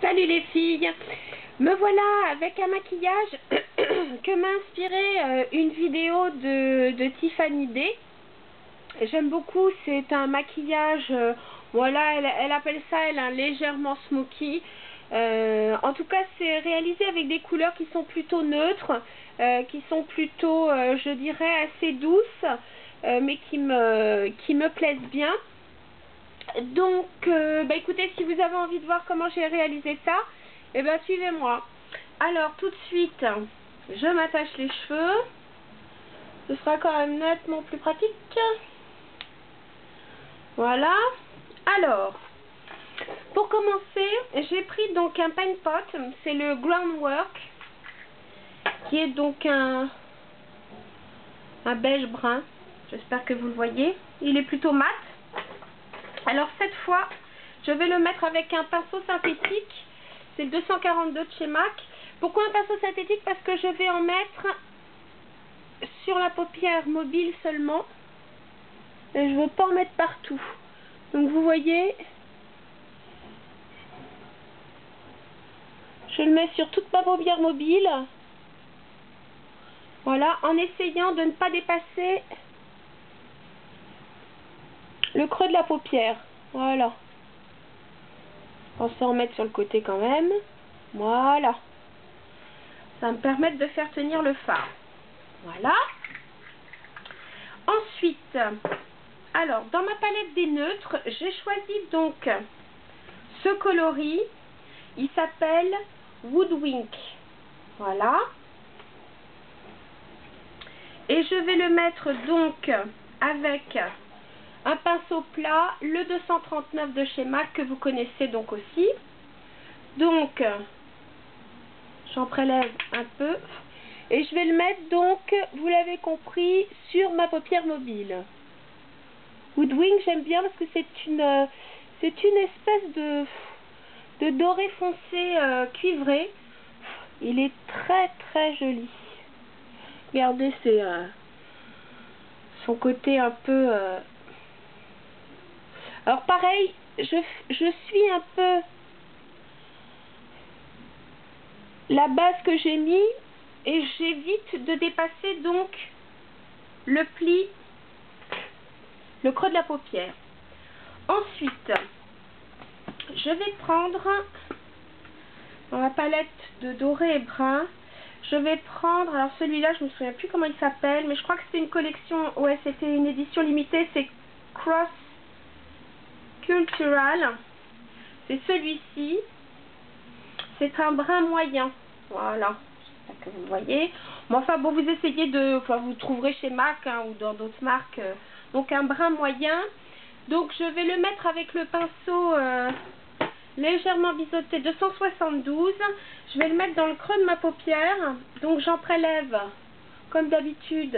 Salut les filles, me voilà avec un maquillage que m'a inspiré une vidéo de Tiffany D. J'aime beaucoup, c'est un maquillage, voilà, elle appelle ça, elle, un légèrement smoky. En tout cas, c'est réalisé avec des couleurs qui sont plutôt neutres, qui sont plutôt, je dirais, assez douces, mais qui me plaisent bien. Donc, écoutez, si vous avez envie de voir comment j'ai réalisé ça, suivez-moi. Alors, tout de suite, je m'attache les cheveux. Ce sera quand même nettement plus pratique. Voilà. Alors, pour commencer, j'ai pris donc un paint pot. C'est le Groundwork, qui est donc un beige brun. J'espère que vous le voyez. Il est plutôt mat. Alors cette fois, je vais le mettre avec un pinceau synthétique. C'est le 242 de chez MAC. Pourquoi un pinceau synthétique? Parce que je vais en mettre sur la paupière mobile seulement. Et je ne veux pas en mettre partout. Donc vous voyez, je le mets sur toute ma paupière mobile. Voilà, en essayant de ne pas dépasser le creux de la paupière. Voilà. Pensez en mettre sur le côté quand même. Voilà. Ça va me permettre de faire tenir le fard. Voilà. Ensuite, alors, dans ma palette des neutres, j'ai choisi donc ce coloris. Il s'appelle Woodwink. Voilà. Et je vais le mettre donc avec un pinceau plat, le 239 de chez MAC, que vous connaissez donc aussi. Donc, j'en prélève un peu. Et je vais le mettre donc, vous l'avez compris, sur ma paupière mobile. Woodwink, j'aime bien parce que c'est une espèce de doré foncé cuivré. Il est très très joli. Regardez, c'est son côté un peu... Alors pareil, je suis un peu la base que j'ai mis et j'évite de dépasser donc le pli, le creux de la paupière. Ensuite, je vais prendre dans la palette de doré et brun, je vais prendre, alors celui-là je me souviens plus comment il s'appelle, mais je crois que c'était une collection, ouais, c'était une édition limitée, c'est Cross Cultural, c'est celui-ci, c'est un brun moyen, voilà, j'espère que vous le voyez. Bon, enfin bon, vous essayez de, enfin vous trouverez chez MAC hein, ou dans d'autres marques, donc un brun moyen. Donc je vais le mettre avec le pinceau légèrement biseauté 272. Je vais le mettre dans le creux de ma paupière. Donc j'en prélève comme d'habitude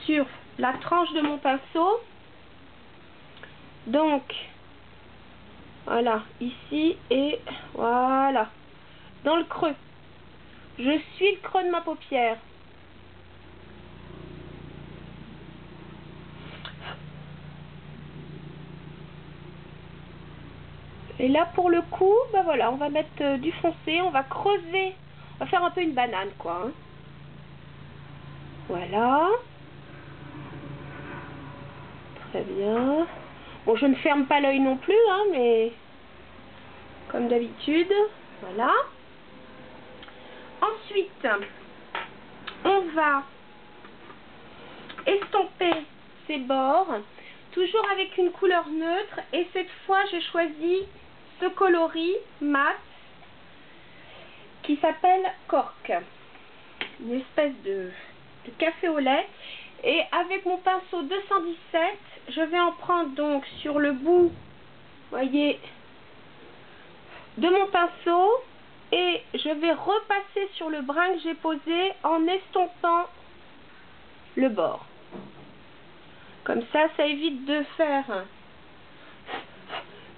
sur la tranche de mon pinceau. Donc voilà, ici et voilà, dans le creux. Je suis le creux de ma paupière. Et là pour le coup, ben voilà, on va mettre du foncé, on va creuser, on va faire un peu une banane quoi. Hein. Voilà. Très bien. Bon, je ne ferme pas l'œil non plus, hein, mais comme d'habitude, voilà. Ensuite, on va estomper ces bords, toujours avec une couleur neutre, et cette fois, j'ai choisi ce coloris mat qui s'appelle Cork, une espèce de café au lait. Et avec mon pinceau 217, je vais en prendre donc sur le bout, voyez, de mon pinceau, et je vais repasser sur le brin que j'ai posé en estompant le bord. Comme ça, ça évite de faire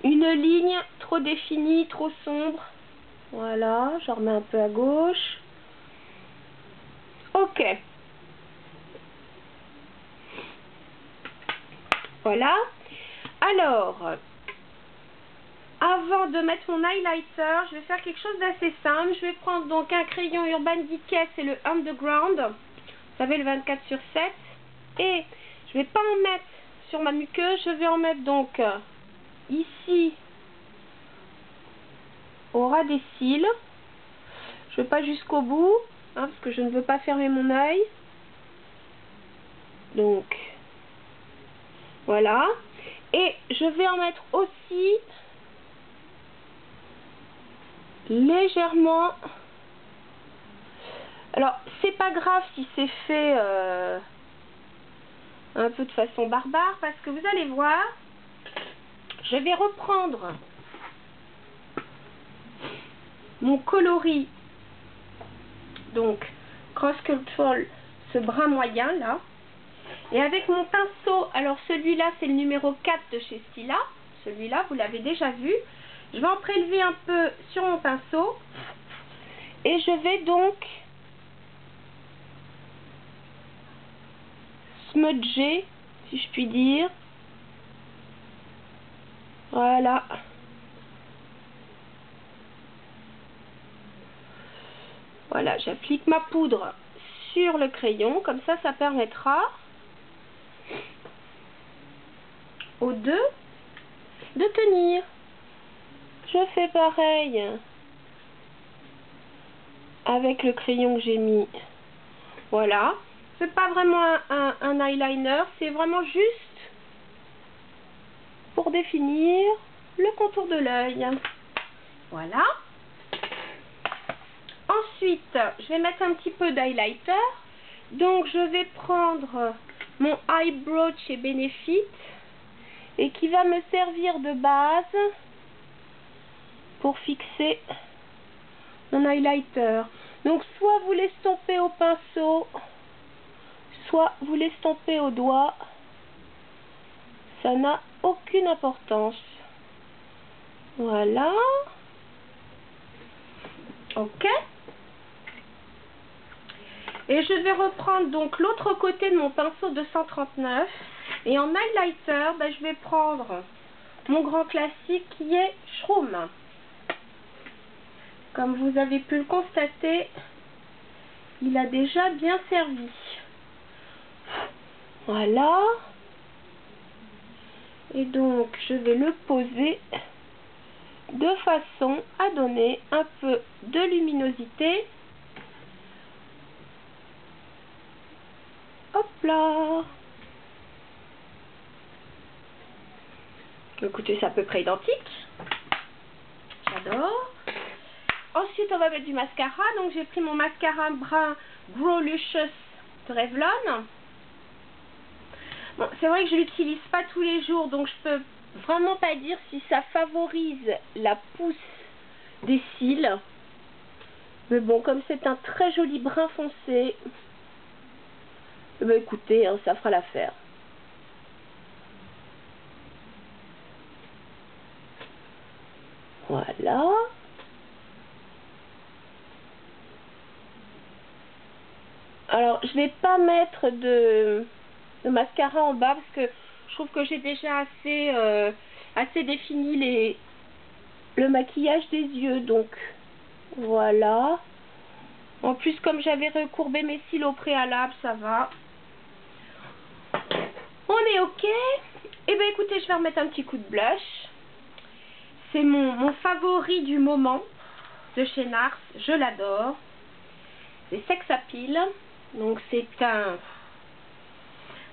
une ligne trop définie, trop sombre. Voilà, je remets un peu à gauche. Ok. Voilà. Alors, avant de mettre mon highlighter, je vais faire quelque chose d'assez simple. Je vais prendre donc un crayon Urban Decay, c'est le Underground. Vous savez, le 24/7. Et je vais pas en mettre sur ma muqueuse, je vais en mettre donc ici au ras des cils. Je ne vais pas jusqu'au bout, hein, parce que je ne veux pas fermer mon œil. Donc, voilà. Et je vais en mettre aussi légèrement. Alors, c'est pas grave si c'est fait un peu de façon barbare, parce que vous allez voir, je vais reprendre mon coloris, donc Cross Control, ce brun moyen là, et avec mon pinceau, alors celui-là c'est le numéro 4 de chez Stila, celui-là vous l'avez déjà vu, je vais en prélever un peu sur mon pinceau, et je vais donc smudger, si je puis dire, voilà. Voilà, j'applique ma poudre sur le crayon, comme ça, ça permettra aux deux de tenir. Je fais pareil avec le crayon que j'ai mis. Voilà, c'est pas vraiment un eyeliner, c'est vraiment juste pour définir le contour de l'œil. Voilà. Ensuite, je vais mettre un petit peu d'highlighter. Donc, je vais prendre mon eyebrow chez Benefit et qui va me servir de base pour fixer mon highlighter. Donc, soit vous l'estompez au pinceau, soit vous l'estompez au doigt. Ça n'a aucune importance. Voilà. Ok. Et je vais reprendre donc l'autre côté de mon pinceau 239. Et en highlighter, je vais prendre mon grand classique qui est Shroom. Comme vous avez pu le constater, il a déjà bien servi. Voilà. Et donc, je vais le poser de façon à donner un peu de luminosité. Hop là. Écoutez, c'est à peu près identique. J'adore. Ensuite, on va mettre du mascara. Donc, j'ai pris mon mascara brun Grow Luscious de Revlon. Bon, c'est vrai que je l'utilise pas tous les jours, donc je peux vraiment pas dire si ça favorise la pousse des cils. Mais bon, comme c'est un très joli brun foncé, écoutez, hein, ça fera l'affaire. Voilà. Alors, je vais pas mettre de mascara en bas parce que je trouve que j'ai déjà assez défini le maquillage des yeux. Donc, voilà. En plus, comme j'avais recourbé mes cils au préalable, ça va. On est ok. Et bien, écoutez, je vais remettre un petit coup de blush. C'est mon favori du moment de chez NARS. Je l'adore. C'est Sex Appeal. Donc, c'est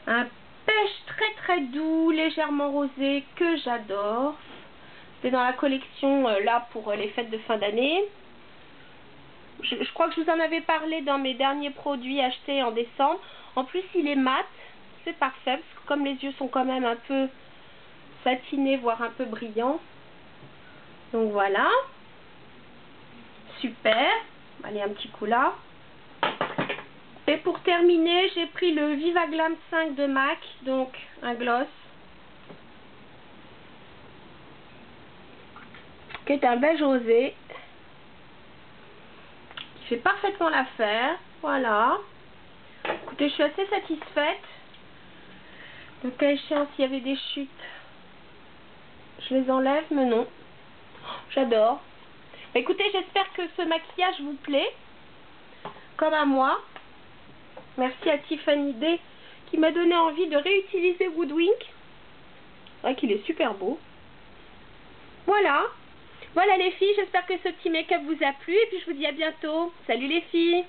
un pêche très très doux, légèrement rosé, que j'adore. C'est dans la collection là pour les fêtes de fin d'année. Je crois que je vous en avais parlé dans mes derniers produits achetés en décembre. En plus, il est mat. C'est parfait parce que comme les yeux sont quand même un peu satinés, voire un peu brillants. Donc voilà. Super. Allez, un petit coup là. Et pour terminer, j'ai pris le Viva Glam 5 de MAC, donc un gloss, qui est un beige rosé, qui fait parfaitement l'affaire. Voilà. Écoutez, je suis assez satisfaite. Le cas échéant, s'il y avait des chutes, je les enlève, mais non. J'adore. Écoutez, j'espère que ce maquillage vous plaît, comme à moi. Merci à Tiffany D qui m'a donné envie de réutiliser Woodwink. C'est vrai qu'il est super beau. Voilà. Voilà les filles, j'espère que ce petit make-up vous a plu et puis je vous dis à bientôt. Salut les filles!